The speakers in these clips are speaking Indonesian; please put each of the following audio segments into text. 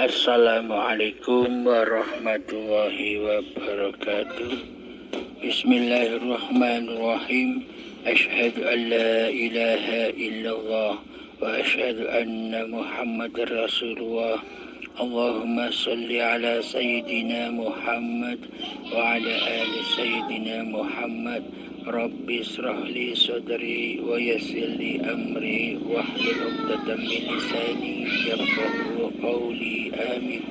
Assalamualaikum warahmatullahi wabarakatuh. Bismillahirrahmanirrahim. Asyhadu an la ilaha illallah wa asyhadu anna Muhammadar Rasulullah. Allahumma salli ala Sayyidina Muhammad wa ala ali Sayyidina Muhammad. Rabbi israh li sadri wa yassir li amri wahlul 'uqdatam min lisani yafqahu qawli. Amin.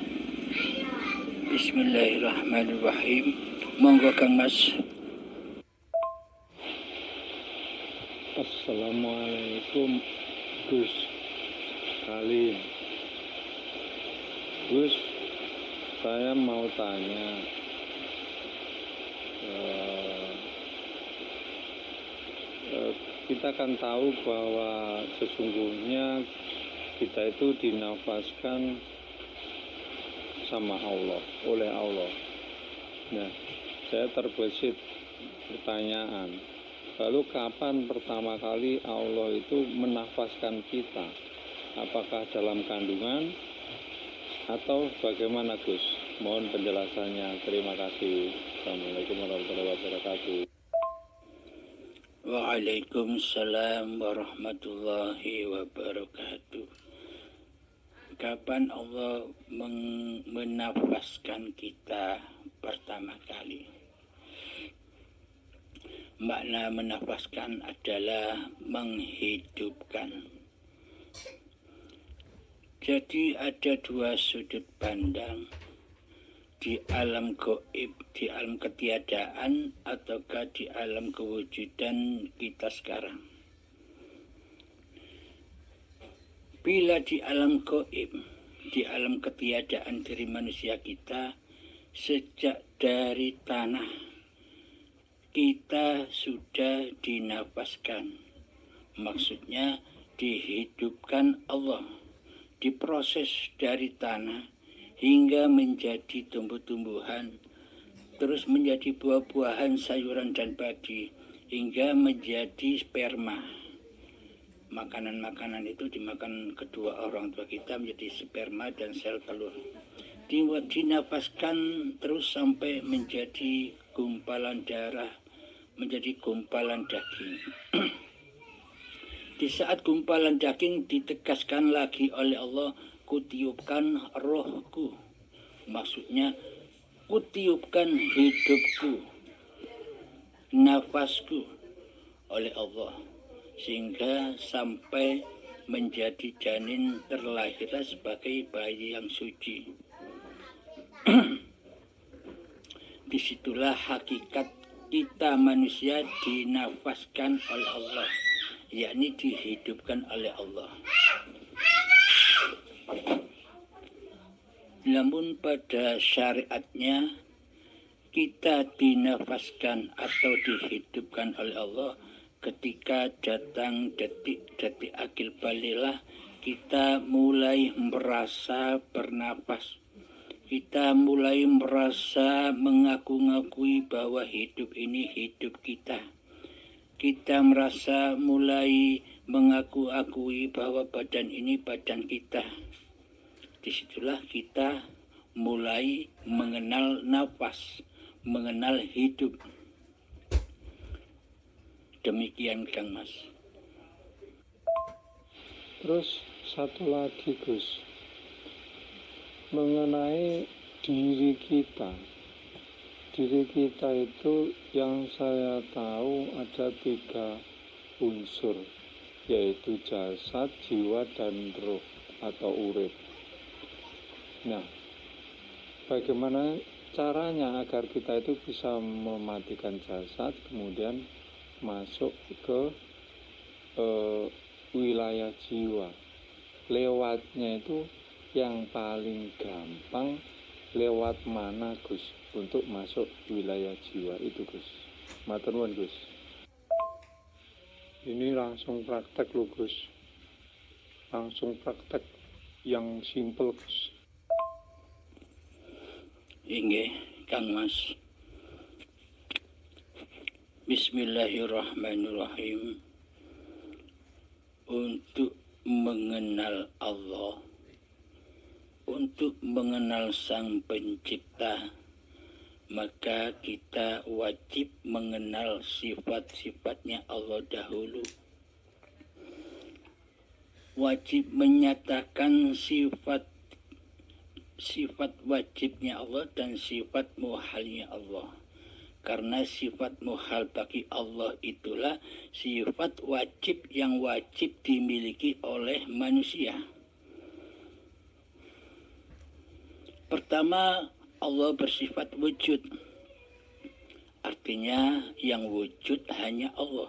Bismillahirrahmanirrahim. Monggo Kang Mas. Assalamualaikum Gus Salim. Gus, saya mau tanya, kita kan tahu bahwa sesungguhnya kita itu dinafaskan sama Allah, oleh Allah. Nah, saya terbesit pertanyaan, lalu kapan pertama kali Allah itu menafaskan kita? Apakah dalam kandungan atau bagaimana Gus? Mohon penjelasannya. Terima kasih. Assalamualaikum warahmatullahi wabarakatuh. Waalaikumsalam warahmatullahi wabarakatuh. Kapan Allah menafaskan kita pertama kali? Makna menafaskan adalah menghidupkan. Jadi ada dua sudut pandang, di alam gaib, di alam ketiadaan, ataukah di alam kewujudan kita sekarang. Bila di alam gaib, di alam ketiadaan dari manusia kita, sejak dari tanah kita sudah dinafaskan. Maksudnya dihidupkan Allah, diproses dari tanah hingga menjadi tumbuh-tumbuhan, terus menjadi buah-buahan, sayuran dan padi, hingga menjadi sperma. Makanan-makanan itu dimakan kedua orang tua kita menjadi sperma dan sel telur. Dinafaskan terus sampai menjadi gumpalan darah, menjadi gumpalan daging. Di saat gumpalan daging ditegaskan lagi oleh Allah, kutiupkan rohku, maksudnya kutiupkan hidupku, nafasku oleh Allah, sehingga sampai menjadi janin terlahirlah sebagai bayi yang suci. Disitulah hakikat kita manusia dinafaskan oleh Allah, yakni dihidupkan oleh Allah. Namun pada syariatnya kita dinafaskan atau dihidupkan oleh Allah ketika datang detik-detik akil balilah, kita mulai merasa bernapas. Kita mulai merasa mengaku-ngakui bahwa hidup ini hidup kita. Kita merasa mulai mengaku-akui bahwa badan ini badan kita. Disitulah kita mulai mengenal nafas, mengenal hidup. Demikian Kang Mas. Terus satu lagi Gus, mengenai diri kita. Diri kita itu yang saya tahu ada 3 unsur, yaitu jasad, jiwa, dan roh atau urip. Nah, bagaimana caranya agar kita itu bisa mematikan jasad, kemudian masuk ke wilayah jiwa? Lewatnya itu yang paling gampang lewat mana Gus untuk masuk wilayah jiwa itu Gus? Matur nuwun Gus. Ini langsung praktek loh Gus, langsung praktek yang simple Gus. Inggih Kang Mas. Bismillahirrahmanirrahim. Untuk mengenal Allah, untuk mengenal Sang Pencipta, maka kita wajib mengenal sifat-sifatnya Allah dahulu. Wajib menyatakan sifat wajibnya Allah dan sifat muhalnya Allah. Karena sifat muhal bagi Allah itulah sifat wajib yang wajib dimiliki oleh manusia. Pertama, Allah bersifat wujud. Artinya yang wujud hanya Allah.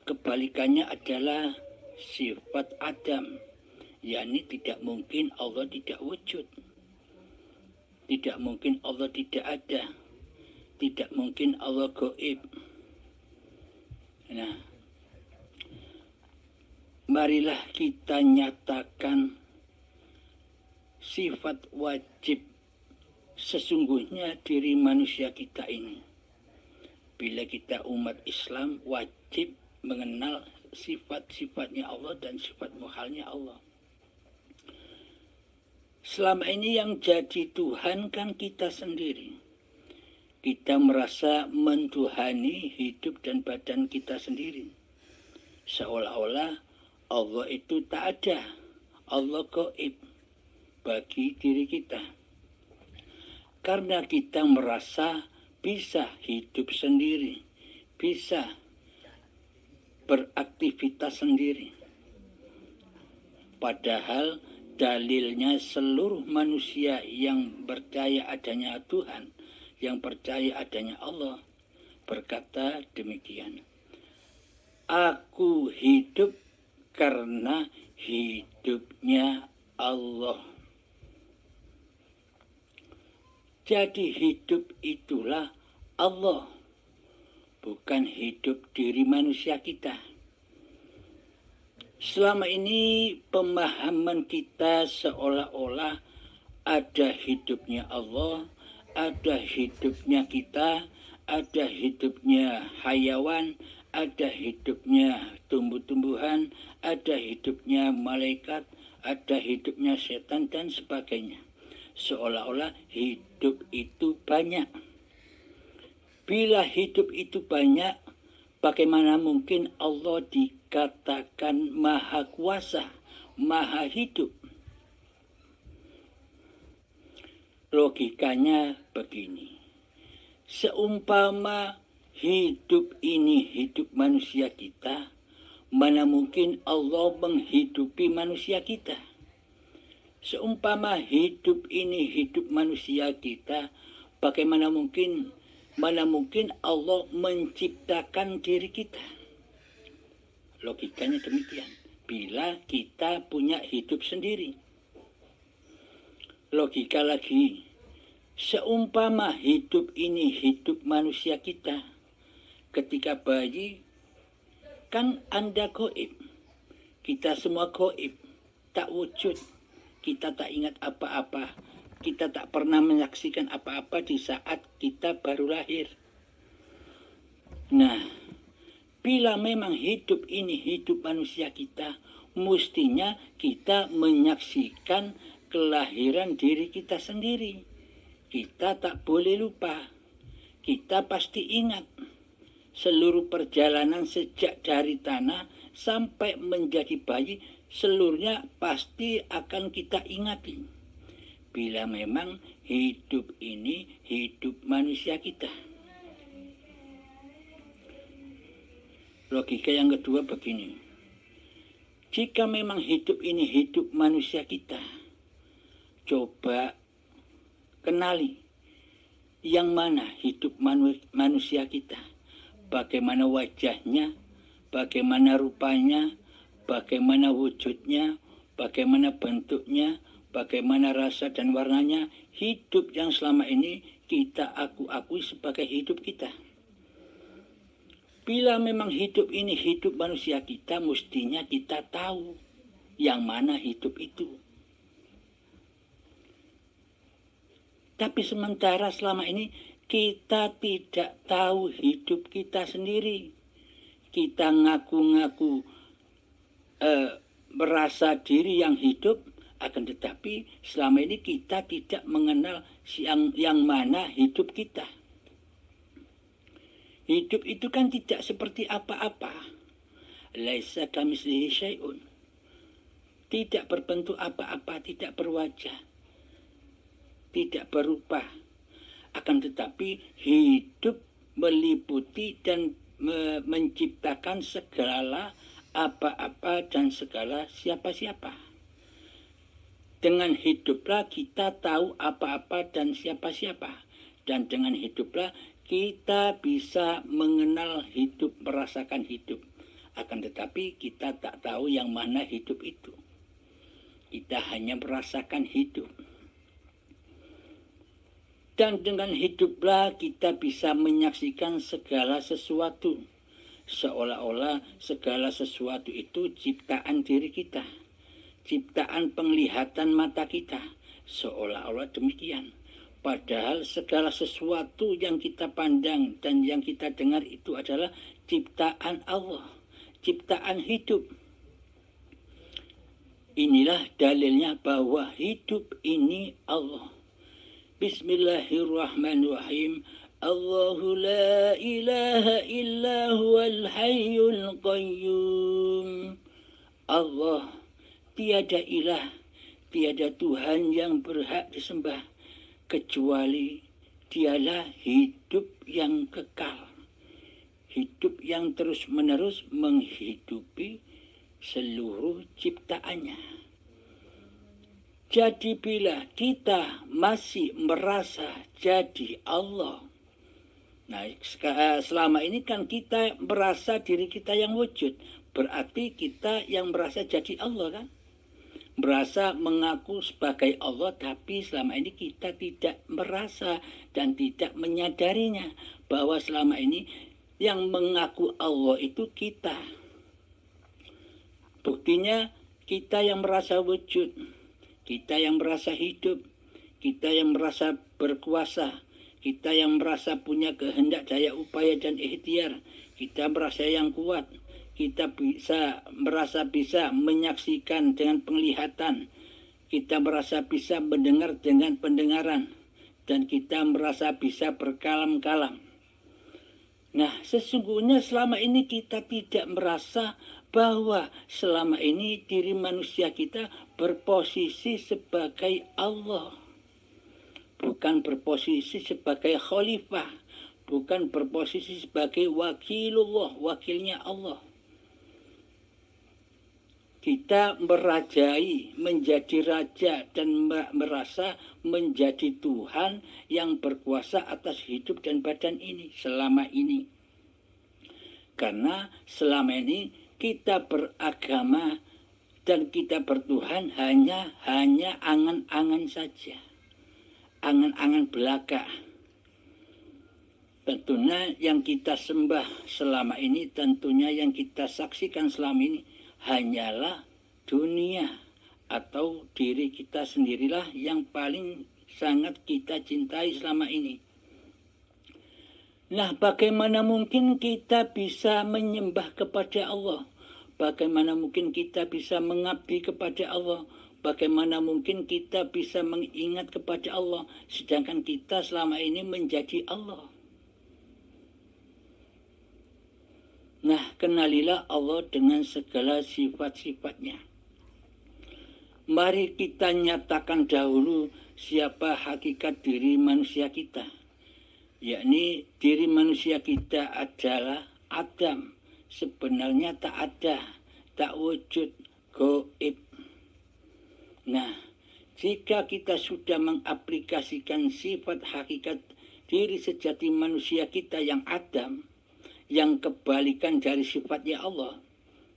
Kebalikannya adalah sifat Adam, yakni tidak mungkin Allah tidak wujud. Tidak mungkin Allah tidak ada. Tidak mungkin Allah gaib. Nah, marilah kita nyatakan sifat wajib sesungguhnya diri manusia kita ini. Bila kita umat Islam wajib mengenal sifat-sifatnya Allah dan sifat muhalnya Allah. Selama ini yang jadi Tuhan kan kita sendiri. Kita merasa mentuhani hidup dan badan kita sendiri. Seolah-olah Allah itu tak ada. Allah gaib bagi diri kita. Karena kita merasa bisa hidup sendiri. Bisa beraktivitas sendiri. Padahal dalilnya seluruh manusia yang percaya adanya Tuhan, yang percaya adanya Allah, berkata demikian. Aku hidup karena hidupnya Allah. Jadi hidup itulah Allah, bukan hidup diri manusia kita. Selama ini pemahaman kita seolah-olah ada hidupnya Allah, ada hidupnya kita, ada hidupnya hayawan, ada hidupnya tumbuh-tumbuhan, ada hidupnya malaikat, ada hidupnya setan dan sebagainya. Seolah-olah hidup itu banyak. Bila hidup itu banyak, bagaimana mungkin Allah dikatakan maha kuasa, maha hidup? Logikanya begini. Seumpama hidup ini hidup manusia kita, mana mungkin Allah menghidupi manusia kita? Seumpama hidup ini hidup manusia kita, bagaimana mungkin, mana mungkin Allah menciptakan diri kita? Logikanya demikian. Bila kita punya hidup sendiri. Logika lagi, seumpama hidup ini hidup manusia kita, ketika bayi kan Anda gaib, kita semua gaib, tak wujud, kita tak ingat apa-apa, kita tak pernah menyaksikan apa-apa di saat kita baru lahir. Nah, bila memang hidup ini hidup manusia kita, mestinya kita menyaksikan kelahiran diri kita sendiri. Kita tak boleh lupa. Kita pasti ingat seluruh perjalanan sejak dari tanah sampai menjadi bayi, seluruhnya pasti akan kita ingati. Bila memang hidup ini hidup manusia kita. Logika yang kedua begini. Jika memang hidup ini hidup manusia kita, coba kenali yang mana hidup manusia kita. Bagaimana wajahnya, bagaimana rupanya, bagaimana wujudnya, bagaimana bentuknya, bagaimana rasa dan warnanya. Hidup yang selama ini kita akui sebagai hidup kita. Bila memang hidup ini hidup manusia kita, mestinya kita tahu yang mana hidup itu. Tapi sementara selama ini kita tidak tahu hidup kita sendiri. Kita ngaku-ngaku merasa diri yang hidup, Akan tetapi selama ini kita tidak mengenal yang mana hidup kita. Hidup itu kan tidak seperti apa-apa. Laisa kamitslihi syai'un. Tidak berbentuk apa-apa, tidak berwajah, tidak berupa. Akan tetapi hidup meliputi dan menciptakan segala apa-apa dan segala siapa-siapa. Dengan hiduplah kita tahu apa-apa dan siapa-siapa. Dan dengan hiduplah kita bisa mengenal hidup, merasakan hidup. Akan tetapi kita tak tahu yang mana hidup itu. Kita hanya merasakan hidup. Dan dengan hiduplah kita bisa menyaksikan segala sesuatu. Seolah-olah segala sesuatu itu ciptaan diri kita. Ciptaan penglihatan mata kita, seolah-olah demikian. Padahal segala sesuatu yang kita pandang dan yang kita dengar itu adalah ciptaan Allah, ciptaan hidup. Inilah dalilnya bahwa hidup ini Allah. Bismillahirrahmanirrahim. Allahu la ilaha illa huwal hayyul qayyum. Allah, tiada ilah, tiada Tuhan yang berhak disembah, kecuali dialah hidup yang kekal. Hidup yang terus-menerus menghidupi seluruh ciptaannya. Jadi bila kita masih merasa jadi Allah, nah selama ini kan kita merasa diri kita yang wujud, berarti kita yang merasa jadi Allah kan? Merasa mengaku sebagai Allah, tapi selama ini kita tidak merasa dan tidak menyadarinya bahwa selama ini yang mengaku Allah itu kita. Buktinya kita yang merasa wujud, kita yang merasa hidup, kita yang merasa berkuasa, kita yang merasa punya kehendak, daya upaya dan ikhtiar, kita merasa yang kuat. Kita merasa bisa menyaksikan dengan penglihatan. Kita merasa bisa mendengar dengan pendengaran. Dan kita merasa bisa berkalam-kalam. Nah, sesungguhnya selama ini kita tidak merasa bahwa selama ini diri manusia kita berposisi sebagai Allah. Bukan berposisi sebagai khalifah. Bukan berposisi sebagai wakilullah, wakilnya Allah. Kita merajai, menjadi raja dan merasa menjadi Tuhan yang berkuasa atas hidup dan badan ini selama ini. Karena selama ini kita beragama dan kita bertuhan hanya angan-angan saja. Angan-angan belaka. Tentunya yang kita sembah selama ini, tentunya yang kita saksikan selama ini hanyalah dunia atau diri kita sendirilah yang paling sangat kita cintai selama ini. Nah, bagaimana mungkin kita bisa menyembah kepada Allah? Bagaimana mungkin kita bisa mengabdi kepada Allah? Bagaimana mungkin kita bisa mengingat kepada Allah sedangkan kita selama ini menjadi Allah? Nah, kenalilah Allah dengan segala sifat-sifatnya. Mari kita nyatakan dahulu siapa hakikat diri manusia kita. Yakni diri manusia kita adalah Adam. Sebenarnya tak ada, tak wujud, gaib. Nah, jika kita sudah mengaplikasikan sifat hakikat diri sejati manusia kita yang Adam, yang kebalikan dari sifatnya Allah.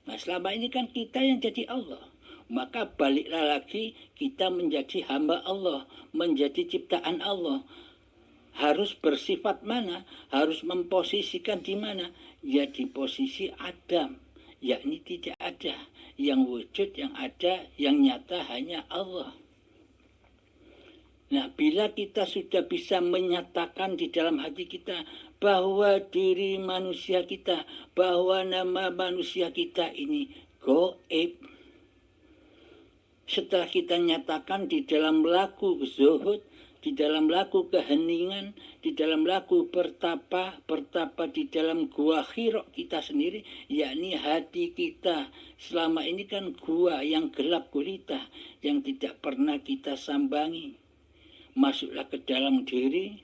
Nah, selama ini kan kita yang jadi Allah. Maka baliklah lagi kita menjadi hamba Allah, menjadi ciptaan Allah. Harus bersifat mana? Harus memposisikan di mana? Ya di posisi Adam. Yakni tidak ada. Yang wujud, yang ada, yang nyata hanya Allah. Nah, bila kita sudah bisa menyatakan di dalam hati kita bahwa diri manusia kita, bahwa nama manusia kita ini gaib. Setelah kita nyatakan di dalam laku zuhud, di dalam laku keheningan, di dalam laku bertapa di dalam gua khirok kita sendiri, yakni hati kita. Selama ini kan gua yang gelap gulita, yang tidak pernah kita sambangi. Masuklah ke dalam diri,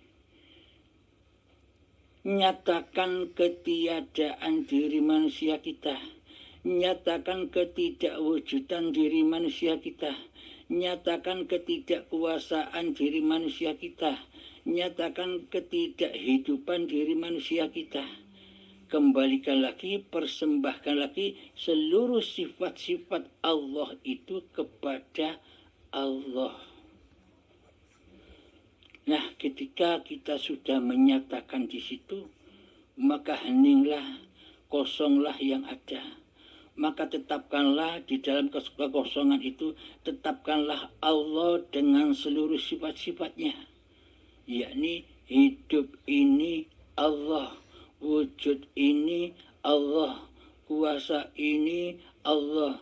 nyatakan ketiadaan diri manusia kita, nyatakan ketidakwujudan diri manusia kita, nyatakan ketidakkuasaan diri manusia kita, nyatakan ketidakhidupan diri manusia kita. Kembalikan lagi, persembahkan lagi seluruh sifat-sifat Allah itu kepada Allah. Nah, ketika kita sudah menyatakan di situ, maka heninglah, kosonglah yang ada. Maka tetapkanlah di dalam kekosongan itu, tetapkanlah Allah dengan seluruh sifat-sifatnya. Yakni hidup ini Allah, wujud ini Allah, kuasa ini Allah,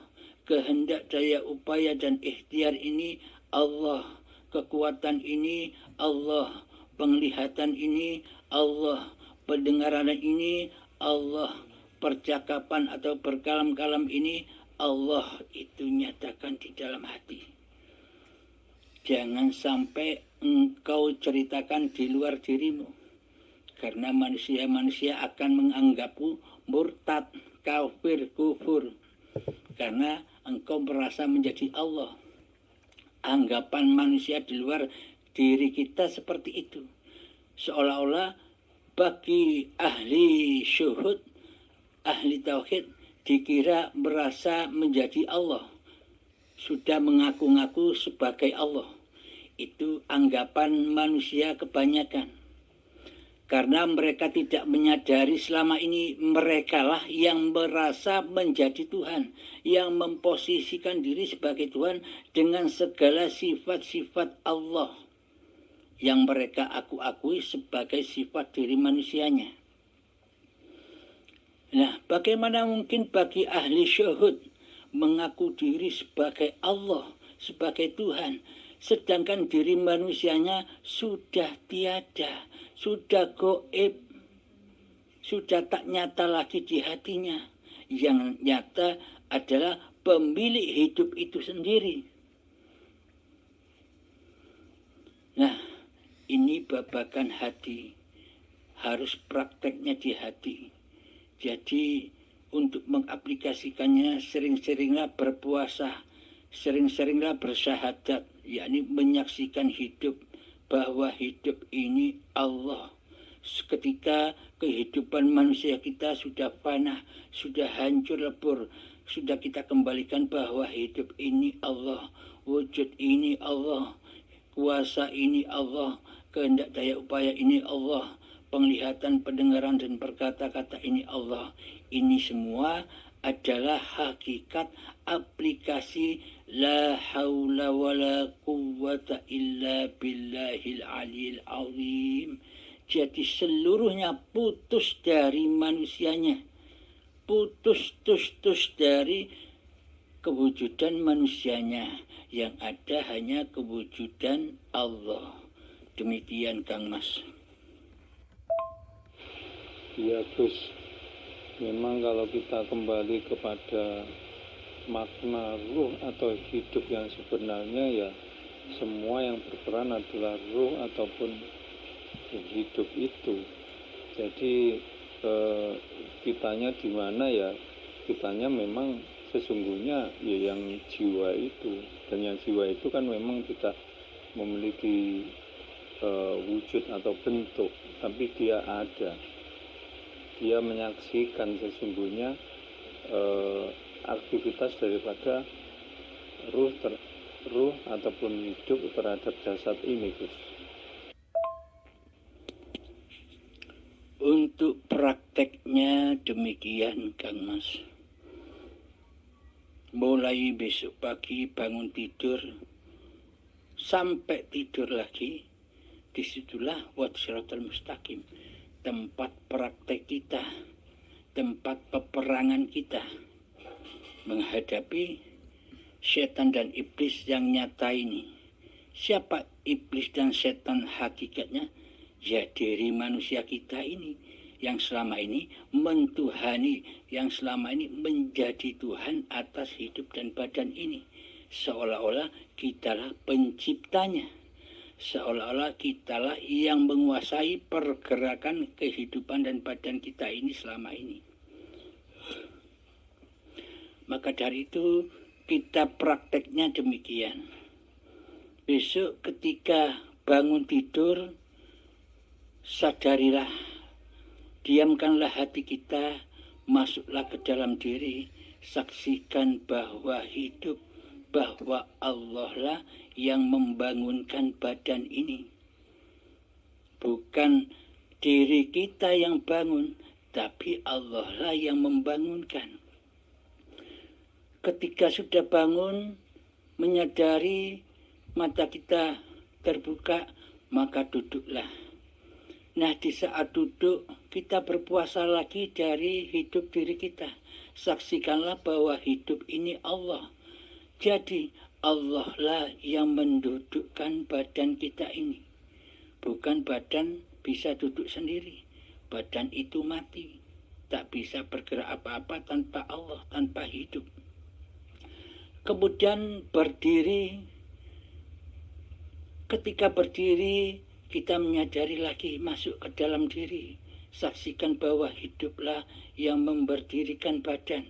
kehendak, daya, upaya dan ikhtiar ini Allah, kekuatan ini Allah, penglihatan ini Allah, pendengaran ini Allah, percakapan atau berkalam-kalam ini Allah. Itu nyatakan di dalam hati. Jangan sampai engkau ceritakan di luar dirimu, karena manusia-manusia akan menganggapmu murtad, kafir, kufur, karena engkau merasa menjadi Allah. Anggapan manusia di luar diri kita seperti itu, seolah-olah bagi ahli syuhud, ahli tauhid, dikira merasa menjadi Allah, sudah mengaku-ngaku sebagai Allah. Itu anggapan manusia kebanyakan, karena mereka tidak menyadari selama ini merekalah yang merasa menjadi Tuhan, yang memposisikan diri sebagai Tuhan dengan segala sifat-sifat Allah yang mereka akui sebagai sifat diri manusianya. Nah, bagaimana mungkin bagi ahli syuhud mengaku diri sebagai Allah, sebagai Tuhan, sedangkan diri manusianya sudah tiada, sudah goib, sudah tak nyata lagi di hatinya. Yang nyata adalah pemilik hidup itu sendiri. Nah, ini babakan hati, harus prakteknya di hati. Jadi untuk mengaplikasikannya, sering-seringlah berpuasa, sering-seringlah bersyahadat, yakni menyaksikan hidup, bahwa hidup ini Allah. Ketika kehidupan manusia kita sudah fana, sudah hancur lebur, sudah kita kembalikan bahwa hidup ini Allah, wujud ini Allah, kuasa ini Allah, kehendak daya upaya ini Allah, penglihatan, pendengaran dan berkata-kata ini Allah. Ini semua adalah hakikat aplikasi la haula wala quwwata illa billahil aliyil azim. Jadi seluruhnya putus dari manusianya, putus dari kewujudan manusianya, yang ada hanya kewujudan Allah. Demikian Kang Mas. Ya Gus, memang kalau kita kembali kepada makna ruh atau hidup yang sebenarnya, ya semua yang berperan adalah ruh ataupun hidup itu. Jadi kitanya di mana, ya kitanya memang sesungguhnya ya yang jiwa itu, dan yang jiwa itu kan memang tidak memiliki wujud atau bentuk, tapi dia ada, dia menyaksikan sesungguhnya aktivitas daripada ruh ataupun hidup terhadap jasad ini, Gus. Untuk prakteknya demikian Kang Mas. Mulai besok pagi bangun tidur sampai tidur lagi, disitulah Shiratal Mustaqim, tempat praktek kita, tempat peperangan kita menghadapi setan dan iblis yang nyata ini. Siapa iblis dan setan hakikatnya? Ya diri manusia kita ini yang selama ini mentuhani, yang selama ini menjadi Tuhan atas hidup dan badan ini. Seolah-olah kitalah penciptanya. Seolah-olah kitalah yang menguasai pergerakan kehidupan dan badan kita ini selama ini. Maka dari itu kita prakteknya demikian. Besok ketika bangun tidur, sadarilah, diamkanlah hati kita, masuklah ke dalam diri, saksikan bahwa hidup, bahwa Allah lah yang membangunkan badan ini. Bukan diri kita yang bangun, tapi Allah lah yang membangunkan. Ketika sudah bangun, menyadari mata kita terbuka, maka duduklah. Nah, di saat duduk, kita berpuasa lagi dari hidup diri kita. Saksikanlah bahwa hidup ini Allah. Jadi, Allah lah yang mendudukkan badan kita ini. Bukan badan bisa duduk sendiri. Badan itu mati. Tak bisa bergerak apa-apa tanpa Allah, tanpa hidup. Kemudian berdiri. Ketika berdiri, kita menyadari lagi, masuk ke dalam diri. Saksikan bahwa hiduplah yang memberdirikan badan.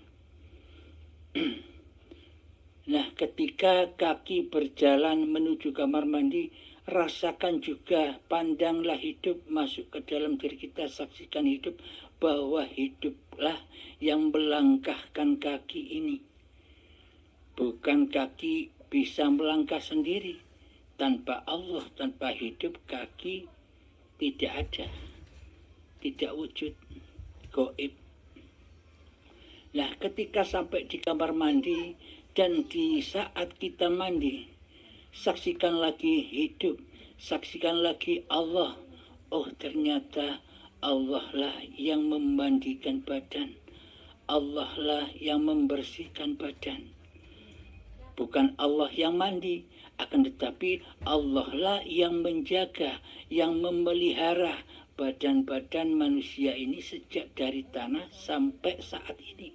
Nah, ketika kaki berjalan menuju kamar mandi, rasakan juga, pandanglah hidup masuk ke dalam diri kita. Saksikan hidup, bahwa hiduplah yang melangkahkan kaki ini. Bukan kaki bisa melangkah sendiri. Tanpa Allah, tanpa hidup, kaki tidak ada. Tidak wujud. Gaib. Nah, ketika sampai di kamar mandi, dan di saat kita mandi, saksikan lagi hidup. Saksikan lagi Allah. Oh, ternyata Allah lah yang memandikan badan. Allah lah yang membersihkan badan. Bukan Allah yang mandi, akan tetapi Allah lah yang menjaga, yang memelihara badan-badan manusia ini sejak dari tanah sampai saat ini.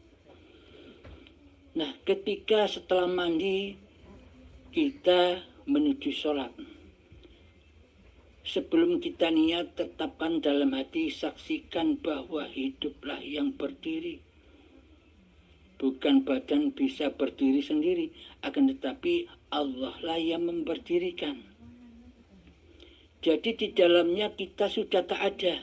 Nah, ketika setelah mandi, kita menuju sholat. Sebelum kita niat, tetapkan dalam hati, saksikan bahwa hiduplah yang berdiri. Bukan badan bisa berdiri sendiri, akan tetapi Allah lah yang memberdirikan. Jadi di dalamnya kita sudah tak ada.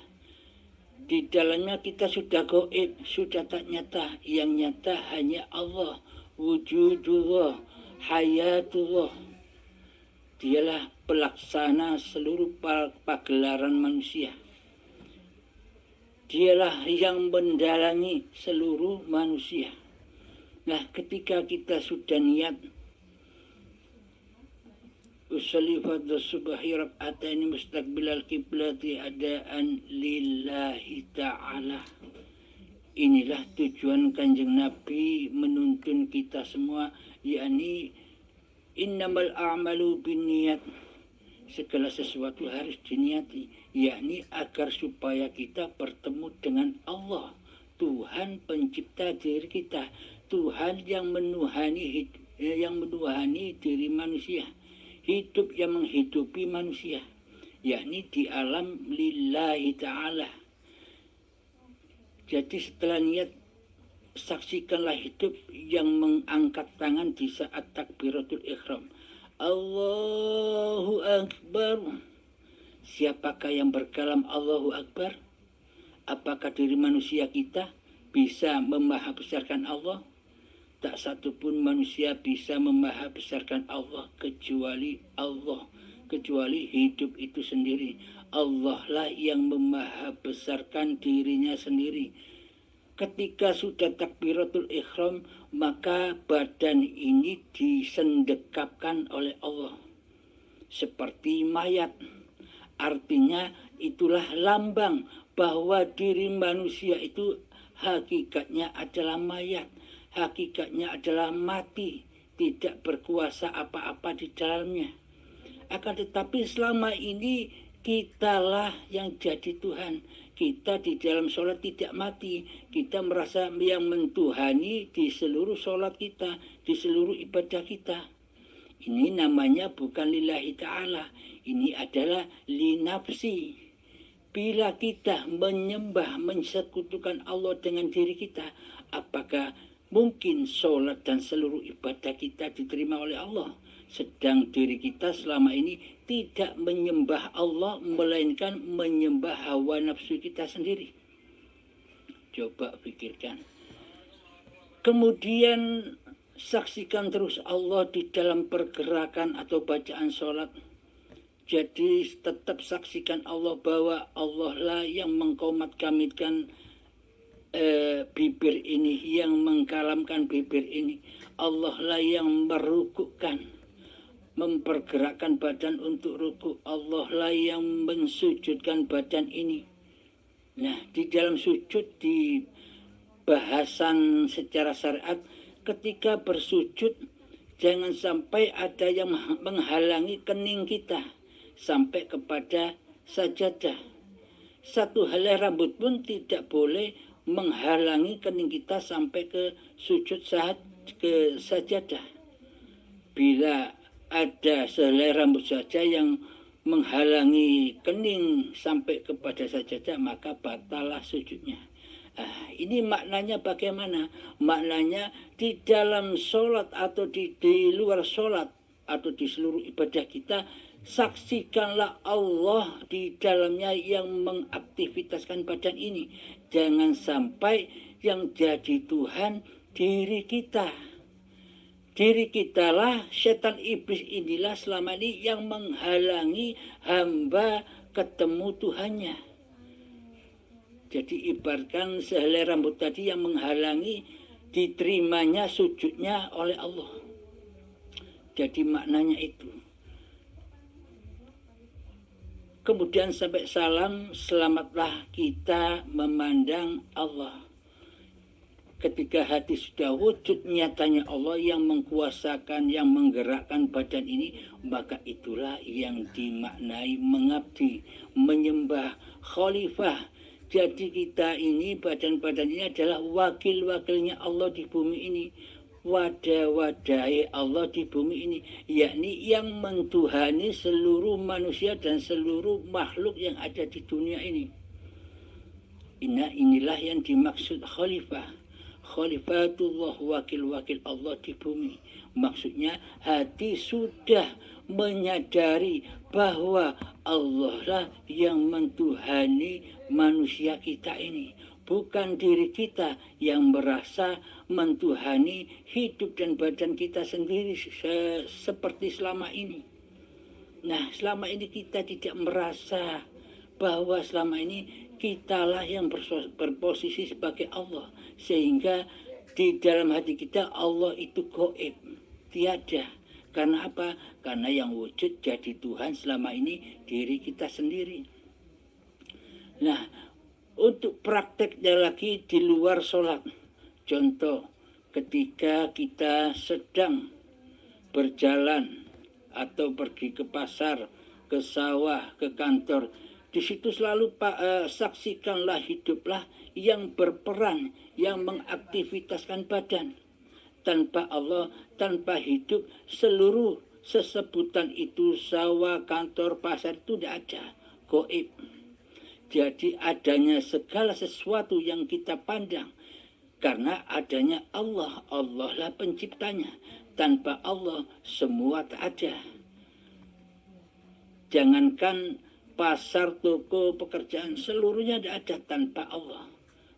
Di dalamnya kita sudah gaib, sudah tak nyata. Yang nyata hanya Allah. Wujudullah, hayatullah. Dialah pelaksana seluruh pagelaran manusia. Dialah yang mendalangi seluruh manusia. Nah, ketika kita sudah niat usolli fardhu subhi rak'ataini mustaqbilal qiblati adaan lillahi ta'ala. Inilah tujuan Kanjeng Nabi menuntun kita semua, yakni innamal a'malu binniyat. Segala sesuatu harus diniati, yakni agar supaya kita bertemu dengan Allah, Tuhan pencipta diri kita, Tuhan yang menuhani diri manusia, hidup yang menghidupi manusia, yakni di alam lillahi ta'ala. Jadi setelah niat, saksikanlah hidup yang mengangkat tangan di saat takbiratul ihram. Allahu Akbar. Siapakah yang berkalam Allahu Akbar? Apakah diri manusia kita bisa membesarkan Allah? Tak satupun manusia bisa membesarkan Allah kecuali Allah, kecuali hidup itu sendiri. Allah lah yang membesarkan dirinya sendiri. Ketika sudah takbiratul ihram, maka badan ini disendekapkan oleh Allah seperti mayat. Artinya itulah lambang bahwa diri manusia itu hakikatnya adalah mayat. Hakikatnya adalah mati, tidak berkuasa apa-apa di dalamnya. Akan tetapi selama ini kitalah yang jadi Tuhan. Kita di dalam sholat tidak mati. Kita merasa yang mentuhani di seluruh sholat kita, di seluruh ibadah kita. Ini namanya bukan lillahi ta'ala. Ini adalah linafsi. Bila kita menyembah, mensekutukan Allah dengan diri kita, apakah mungkin sholat dan seluruh ibadah kita diterima oleh Allah? Sedang diri kita selama ini tidak menyembah Allah, melainkan menyembah hawa nafsu kita sendiri. Coba pikirkan. Kemudian saksikan terus Allah di dalam pergerakan atau bacaan sholat. Jadi tetap saksikan Allah bahwa Allah lah yang mengkomat-kamitkan bibir ini, yang mengkalamkan bibir ini. Allah lah yang merukukkan, mempergerakkan badan untuk rukuk. Allah lah yang mensujudkan badan ini. Nah, di dalam sujud, di bahasan secara syariat, ketika bersujud jangan sampai ada yang menghalangi kening kita sampai kepada sajadah. Satu helai rambut pun tidak boleh menghalangi kening kita sampai ke sujud saat ke sajadah. Bila ada sehelai rambut saja yang menghalangi kening sampai kepada sajadah, maka batalah sujudnya. Ini maknanya bagaimana? Maknanya di dalam sholat atau di luar sholat atau di seluruh ibadah kita, saksikanlah Allah di dalamnya yang mengaktivitaskan badan ini. Jangan sampai yang jadi Tuhan diri kita. Diri kitalah, setan iblis inilah selama ini yang menghalangi hamba ketemu Tuhannya. Jadi ibaratkan sehelai rambut tadi yang menghalangi diterimanya sujudnya oleh Allah. Jadi maknanya itu. Kemudian sampai salam, selamatlah kita memandang Allah. Ketika hati sudah wujud nyatanya Allah yang mengkuasakan, yang menggerakkan badan ini, maka itulah yang dimaknai mengabdi, menyembah, khalifah. Jadi kita ini, badan-badan ini adalah wakil-wakilnya Allah di bumi ini. Wadah-wadai Allah di bumi ini, yakni yang mentuhani seluruh manusia dan seluruh makhluk yang ada di dunia ini. Inilah yang dimaksud khalifah. Khalifatullah, wakil-wakil Allah di bumi. Maksudnya hati sudah menyadari bahwa Allah lah yang mentuhani manusia kita ini. Bukan diri kita yang merasa mentuhani hidup dan badan kita sendiri seperti selama ini. Nah, selama ini kita tidak merasa bahwa selama ini kitalah yang berposisi sebagai Allah. Sehingga di dalam hati kita Allah itu gaib, tiada. Karena apa? Karena yang wujud jadi Tuhan selama ini diri kita sendiri. Nah, untuk prakteknya lagi di luar sholat. Contoh, ketika kita sedang berjalan atau pergi ke pasar, ke sawah, ke kantor, di situ selalu saksikanlah, hiduplah yang berperan, yang mengaktivitaskan badan. Tanpa Allah, tanpa hidup, seluruh sesebutan itu, sawah, kantor, pasar itu tidak ada, gaib. Jadi adanya segala sesuatu yang kita pandang karena adanya Allah. Allah lah penciptanya. Tanpa Allah semua tak ada. Jangankan pasar, toko, pekerjaan, seluruhnya tidak ada tanpa Allah.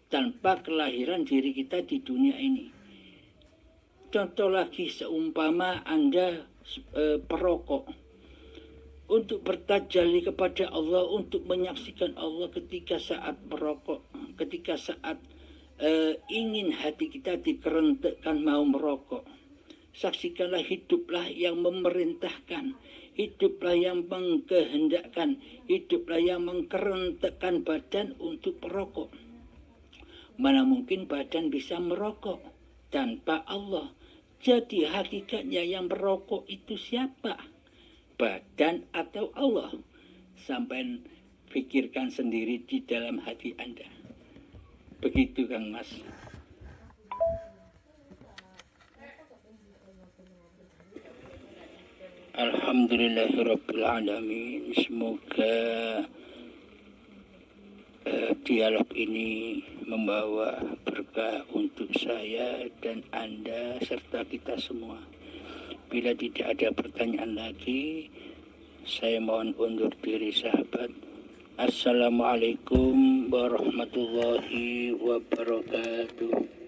Tanpa kelahiran diri kita di dunia ini. Contoh lagi, seumpama Anda perokok. Untuk bertajalli kepada Allah, untuk menyaksikan Allah ketika saat merokok, ketika saat ingin hati kita dikerentekkan mau merokok. Saksikanlah, hiduplah yang memerintahkan, hiduplah yang mengkehendakkan, hiduplah yang mengkerentekkan badan untuk merokok. Mana mungkin badan bisa merokok tanpa Allah, Jadi hakikatnya yang merokok itu siapa? Badan atau Allah? Sampai pikirkan sendiri di dalam hati Anda. Begitu Kang Mas. Alhamdulillahirrabbilalamin. Semoga dialog ini membawa berkah untuk saya dan Anda serta kita semua. Bila tidak ada pertanyaan lagi, saya mohon undur diri sahabat. Assalamualaikum warahmatullahi wabarakatuh.